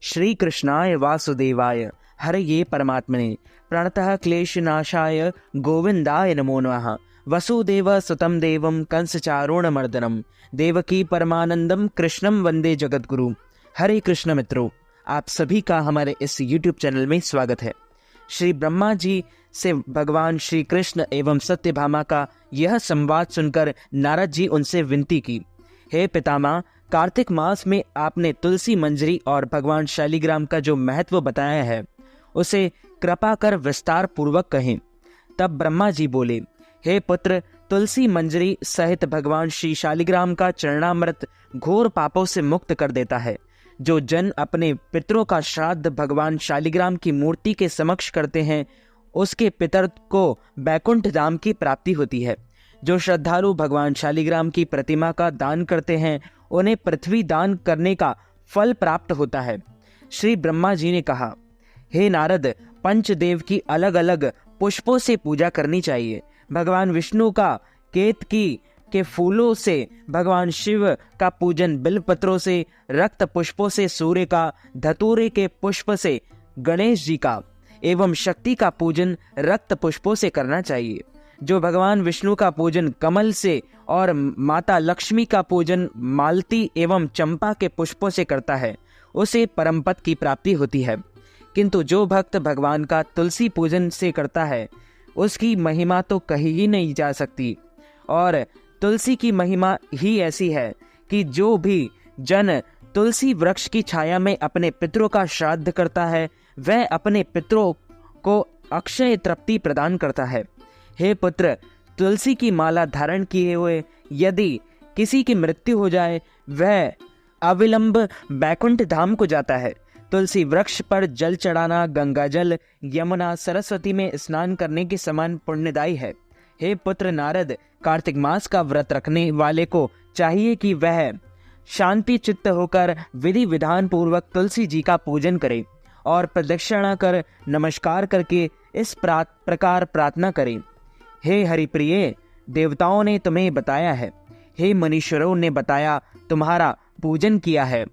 श्री कृष्णाय वासुदेवाय हरये परमात्मने प्रणतः क्लेशनाशाय गोविंदाय नमो नमः। वसुदेव सुतं देवं कंसचारूणमर्दनम देवकी परमानंदम कृष्णम वंदे जगद्गुरु। हरे कृष्ण मित्रों, आप सभी का हमारे इस YouTube चैनल में स्वागत है। श्री ब्रह्मा जी से भगवान श्री कृष्ण एवं सत्यभामा का यह संवाद सुनकर नारद जी उनसे विनती की, हे पितामह, कार्तिक मास में आपने तुलसी मंजरी और भगवान शालिग्राम का जो महत्व बताया है उसे कृपा कर विस्तार पूर्वक कहें। तब ब्रह्मा जी बोले, हे पुत्र, तुलसी मंजरी सहित भगवान श्री शालिग्राम का चरणामृत घोर पापों से मुक्त कर देता है। जो जन अपने पितरों का श्राद्ध भगवान शालिग्राम की मूर्ति के समक्ष करते हैं उसके पितर को बैकुंठ धाम की प्राप्ति होती है। जो श्रद्धालु भगवान शालिग्राम की प्रतिमा का दान करते हैं उन्हें पृथ्वी दान करने का फल प्राप्त होता है। श्री ब्रह्मा जी ने कहा, हे नारद, पंचदेव की अलग अलग पुष्पों से पूजा करनी चाहिए। भगवान विष्णु का केतकी के फूलों से, भगवान शिव का पूजन बिल्वपत्रों से, रक्त पुष्पों से सूर्य का, धतूरे के पुष्प से गणेश जी का एवं शक्ति का पूजन रक्त पुष्पों से करना चाहिए। जो भगवान विष्णु का पूजन कमल से और माता लक्ष्मी का पूजन मालती एवं चंपा के पुष्पों से करता है उसे परमपद की प्राप्ति होती है। किंतु जो भक्त भगवान का तुलसी पूजन से करता है उसकी महिमा तो कही ही नहीं जा सकती। और तुलसी की महिमा ही ऐसी है कि जो भी जन तुलसी वृक्ष की छाया में अपने पितरों का श्राद्ध करता है वह अपने पितरों को अक्षय तृप्ति प्रदान करता है। हे पुत्र, तुलसी की माला धारण किए हुए यदि किसी की मृत्यु हो जाए वह अविलंब बैकुंठ धाम को जाता है। तुलसी वृक्ष पर जल चढ़ाना गंगा जल, यमुना, सरस्वती में स्नान करने के समान पुण्यदायी है। हे पुत्र नारद, कार्तिक मास का व्रत रखने वाले को चाहिए कि वह शांति चित्त होकर विधि विधान पूर्वक तुलसी जी का पूजन करे और प्रदक्षिणा कर नमस्कार करके इस प्रकार प्रार्थना करे, हे हरिप्रिय, देवताओं ने तुम्हें बताया है, हे मनीश्वरों ने बताया तुम्हारा पूजन किया है,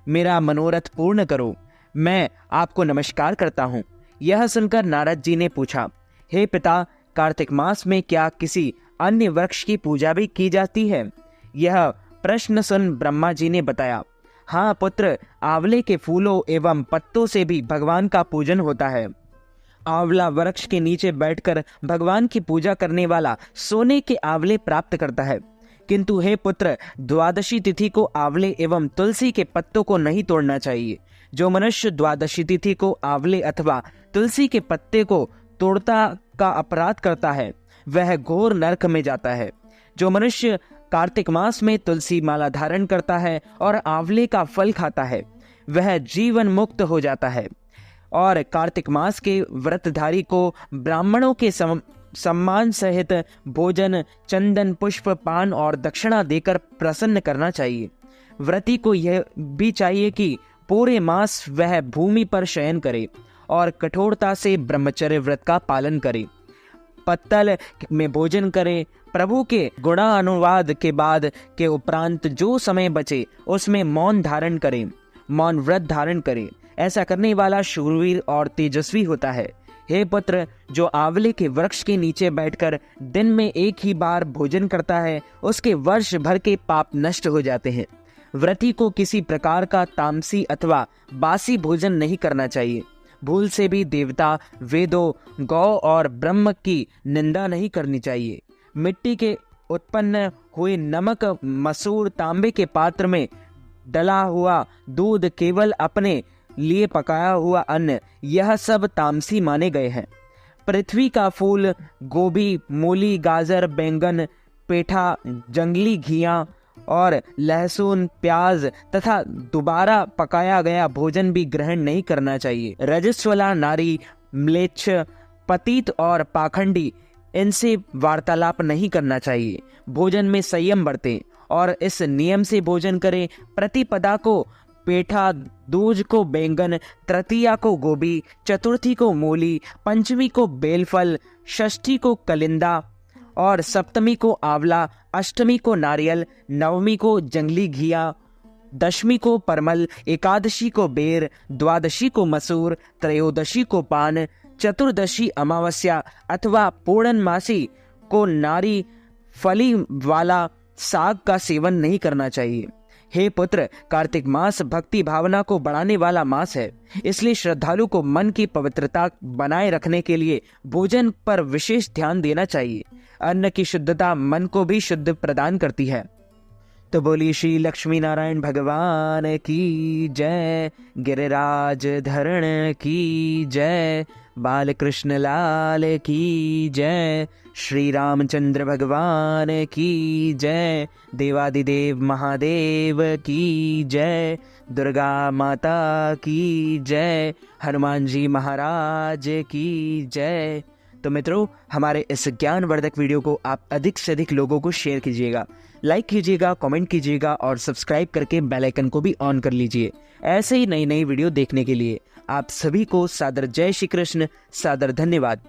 मेरा मनोरथ पूर्ण करो, मैं आपको नमस्कार करता हूँ। यह सुनकर नारद जी ने पूछा, हे पिता, कार्तिक मास में क्या किसी अन्य वृक्ष की पूजा भी की जाती है? यह प्रश्न सुन ब्रह्मा जी ने बताया, हाँ पुत्र, आंवले के फूलों एवं पत्तों से भी भगवान का पूजन होता है। आंवला वृक्ष के नीचे बैठकर भगवान की पूजा करने वाला सोने के आंवले प्राप्त करता है। किंतु हे पुत्र, द्वादशी तिथि को आंवले एवं तुलसी के पत्तों को नहीं तोड़ना चाहिए। जो मनुष्य द्वादशी तिथि को आंवले अथवा तुलसी के पत्ते को तोड़ता का अपराध करता है वह घोर नरक में जाता है। जो मनुष्य कार्तिक मास में तुलसी माला धारण करता है और आंवले का फल खाता है वह जीवन मुक्त हो जाता है। और कार्तिक मास के व्रतधारी को ब्राह्मणों के सम्मान सहित भोजन, चंदन, पुष्प, पान और दक्षिणा देकर प्रसन्न करना चाहिए। व्रती को यह भी चाहिए कि पूरे मास वह भूमि पर शयन करे और कठोरता से ब्रह्मचर्य व्रत का पालन करे, पत्तल में भोजन करे, प्रभु के गुणानुवाद के बाद के उपरांत जो समय बचे उसमें मौन धारण करे, मौन व्रत धारण करे। ऐसा करने वाला शूरवीर और तेजस्वी होता है। हे पुत्र, जो आंवले के वृक्ष के नीचे बैठकर दिन में एक ही बार भोजन करता है उसके वर्ष भर के पाप नष्ट हो जाते हैं। व्रती को किसी प्रकार का तामसी अथवा बासी भोजन नहीं करना चाहिए। भूल से भी देवता, वेदों, गौ और ब्रह्म की निंदा नहीं करनी चाहिए। मिट्टी के उत्पन्न हुए नमक, मसूर, तांबे के पात्र में डला हुआ दूध, केवल अपने लिए पकाया हुआ अन्न, यह सब तामसी माने गए हैं। पृथ्वी का फूल, गोभी, मूली, गाजर, बैंगन, पेठा, जंगली घिया और लहसुन, प्याज तथा दोबारा पकाया गया भोजन भी ग्रहण नहीं करना चाहिए। रजस्वला नारी, म्लेच्छ, पतित और पाखंडी, इनसे वार्तालाप नहीं करना चाहिए। भोजन में संयम बरतें और इस नियम से भोजन करें। प्रतिपदा को पेठा, दूज को बैंगन, तृतीया को गोभी, चतुर्थी को मूली, पंचमी को बेलफल, षष्ठी को कलिंदा और सप्तमी को आंवला, अष्टमी को नारियल, नवमी को जंगली घिया दशमी को परमल, एकादशी को बेर, द्वादशी को मसूर, त्रयोदशी को पान, चतुर्दशी अमावस्या अथवा पूर्णमासी को नारी फली वाला साग का सेवन नहीं करना चाहिए। हे पुत्र, कार्तिक मास भक्ति भावना को बढ़ाने वाला मास है, इसलिए श्रद्धालु को मन की पवित्रता बनाए रखने के लिए भोजन पर विशेष ध्यान देना चाहिए। अन्न की शुद्धता मन को भी शुद्ध प्रदान करती है। तो बोलिए श्री लक्ष्मी नारायण भगवान की जय, गिरिराज धरण की जय, बालकृष्ण लाल की जय, श्री रामचंद्र भगवान की जय, देवादिदेव महादेव की जय, दुर्गा माता की जय, हनुमान जी महाराज की जय। तो मित्रों, हमारे इस ज्ञानवर्धक वीडियो को आप अधिक से अधिक लोगों को शेयर कीजिएगा, लाइक कीजिएगा, कमेंट कीजिएगा और सब्सक्राइब करके बेल आइकन को भी ऑन कर लीजिए ऐसे ही नई नई वीडियो देखने के लिए। आप सभी को सादर जय श्री कृष्ण, सादर धन्यवाद।